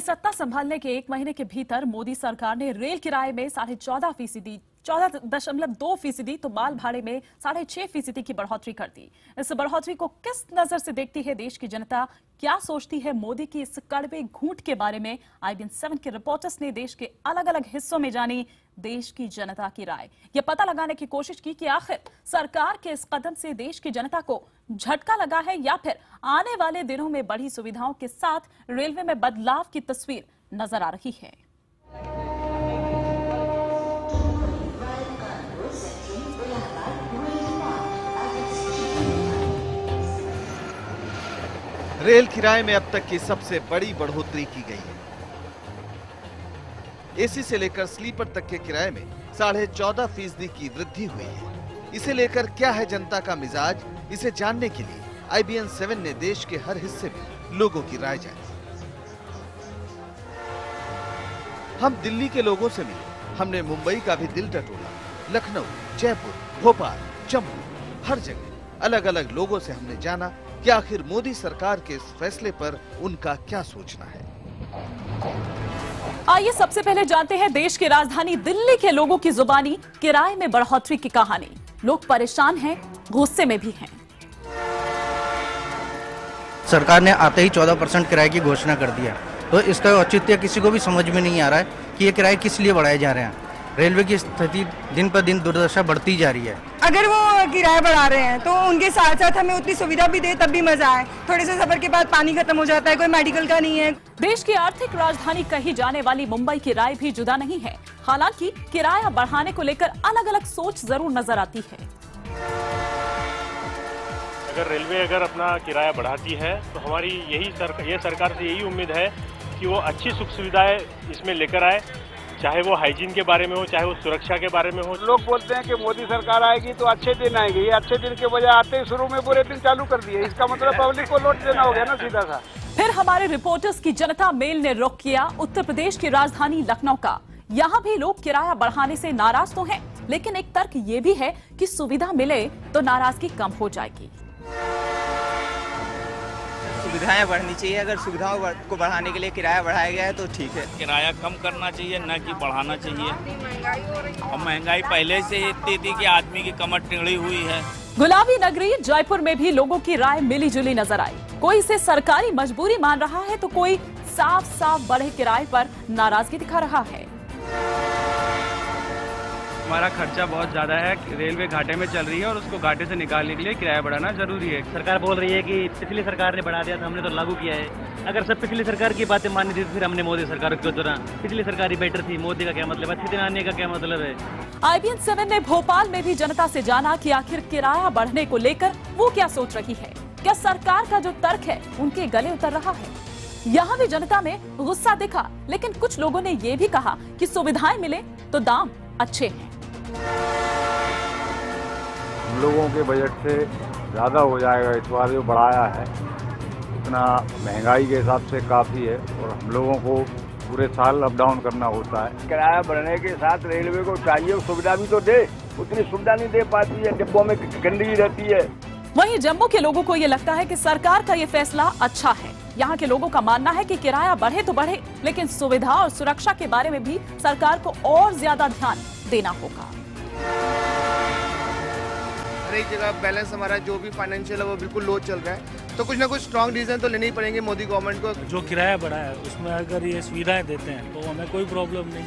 अपनी सत्ता संभालने के 1 महीने के भीतर मोदी सरकार ने रेल किराए में 14.2% तो माल भाड़े में 6.5% की बढ़ोतरी कर दी। इस बढ़ोतरी को किस नजर से देखती है देश की जनता, क्या सोचती है मोदी की इस कड़वे घूंट के बारे में IBN 7 के रिपोर्टर्स ने देश के अलग अलग हिस्सों में जानी देश की जनता की राय। यह पता लगाने की कोशिश की कि आखिर सरकार के इस कदम से देश की जनता को झटका लगा है या फिर आने वाले दिनों में बढ़ी सुविधाओं के साथ रेलवे में बदलाव की तस्वीर नजर आ रही है। रेल किराए में अब तक की सबसे बड़ी बढ़ोतरी की गई है। एसी से लेकर स्लीपर तक के किराए में 14.5% की वृद्धि हुई है। इसे लेकर क्या है जनता का मिजाज, इसे जानने के लिए IBN 7 ने देश के हर हिस्से में लोगों की राय जानी। हम दिल्ली के लोगों से मिले, हमने मुंबई का भी दिल टटोला, लखनऊ, जयपुर, भोपाल, जम्मू, हर जगह अलग अलग लोगों से हमने जाना कि आखिर मोदी सरकार के इस फैसले पर उनका क्या सोचना है। आइए सबसे पहले जानते हैं देश की राजधानी दिल्ली के लोगों की जुबानी किराए में बढ़ोतरी की कहानी। लोग परेशान हैं, गुस्से में भी हैं। सरकार ने आते ही 14% किराए की घोषणा कर दिया, तो इसका औचित्य किसी को भी समझ में नहीं आ रहा है कि ये किराए किस लिए बढ़ाए जा रहे हैं। रेलवे की स्थिति दिन पर दिन दुर्दशा बढ़ती जा रही है। अगर वो किराया बढ़ा रहे हैं तो उनके साथ साथ हमें उतनी सुविधा भी दे तब भी मजा आए। थोड़े से सफर के बाद पानी खत्म हो जाता है, कोई मेडिकल का नहीं है। देश की आर्थिक राजधानी कही जाने वाली मुंबई की राय भी जुदा नहीं है। हालांकि किराया बढ़ाने को लेकर अलग अलग सोच जरूर नजर आती है। अगर रेलवे अपना किराया बढ़ाती है तो हमारी ये सरकार से यही उम्मीद है कि वो अच्छी सुख सुविधाएं इसमें लेकर आए, चाहे वो हाइजीन के बारे में हो, चाहे वो सुरक्षा के बारे में हो। लोग बोलते हैं कि मोदी सरकार आएगी तो अच्छे दिन आएंगे, ये अच्छे दिन के बजाय आते ही शुरू में बुरे दिन चालू कर दिए। इसका मतलब पब्लिक को लौट देना हो गया ना सीधा सा। फिर हमारे रिपोर्टर्स की जनता मेल ने रुख किया उत्तर प्रदेश की राजधानी लखनऊ का। यहाँ भी लोग किराया बढ़ाने से नाराज तो हैं, लेकिन एक तर्क ये भी है कि सुविधा मिले तो नाराजगी कम हो जाएगी। सुविधाएं बढ़नी चाहिए, अगर सुविधाओं को बढ़ाने के लिए किराया बढ़ाया गया है तो ठीक है। किराया कम करना चाहिए, न कि बढ़ाना चाहिए। और महंगाई पहले से इतनी थी कि आदमी की कमर टेढ़ी हुई है। गुलाबी नगरी जयपुर में भी लोगों की राय मिली जुली नजर आई। कोई इसे सरकारी मजबूरी मान रहा है तो कोई साफ साफ बढ़े किराए पर नाराजगी दिखा रहा है। हमारा खर्चा बहुत ज्यादा है, रेलवे घाटे में चल रही है और उसको घाटे से निकालने के लिए किराया बढ़ाना जरूरी है। सरकार बोल रही है कि पिछली सरकार ने बढ़ा दिया था, हमने तो लागू किया है। अगर सब पिछली सरकार की बातें मानी थी तो फिर हमने मोदी सरकार को क्यों चुना? पिछली सरकार ही बेटर थी, मोदी का क्या मतलब? अच्छे दिन आने का क्या मतलब है? IBN 7 ने भोपाल में भी जनता से जाना कि आखिर किराया बढ़ने को लेकर वो क्या सोच रही है। क्या सरकार का जो तर्क है उनके गले उतर रहा है? यहाँ भी जनता में गुस्सा दिखा, लेकिन कुछ लोगों ने ये भी कहा कि सुविधाएं मिले तो दाम अच्छे हैं। हम लोगों के बजट से ज़्यादा हो जाएगा इस बार जो बढ़ाया है, इतना महंगाई के हिसाब से काफ़ी है और हम लोगों को पूरे साल अप डाउन करना होता है। किराया बढ़ने के साथ रेलवे को चाहिए सुविधा भी तो दे, उतनी सुविधा नहीं दे पाती है, डिब्बों में गंदगी रहती है। वहीं जम्मू के लोगों को ये लगता है कि सरकार का ये फैसला अच्छा है। यहाँ के लोगों का मानना है कि किराया बढ़े तो बढ़े, लेकिन सुविधा और सुरक्षा के बारे में भी सरकार को और ज्यादा ध्यान देना होगा। हर एक जगह बैलेंस हमारा जो भी फाइनेंशियल है वो बिल्कुल लो चल रहा है, तो कुछ ना कुछ स्ट्रॉन्ग डिसीजन तो लेने ही पड़ेंगे मोदी गवर्नमेंट को। जो किराया बढ़ा है उसमें अगर ये सुविधाएं देते हैं तो हमें कोई प्रॉब्लम नहीं।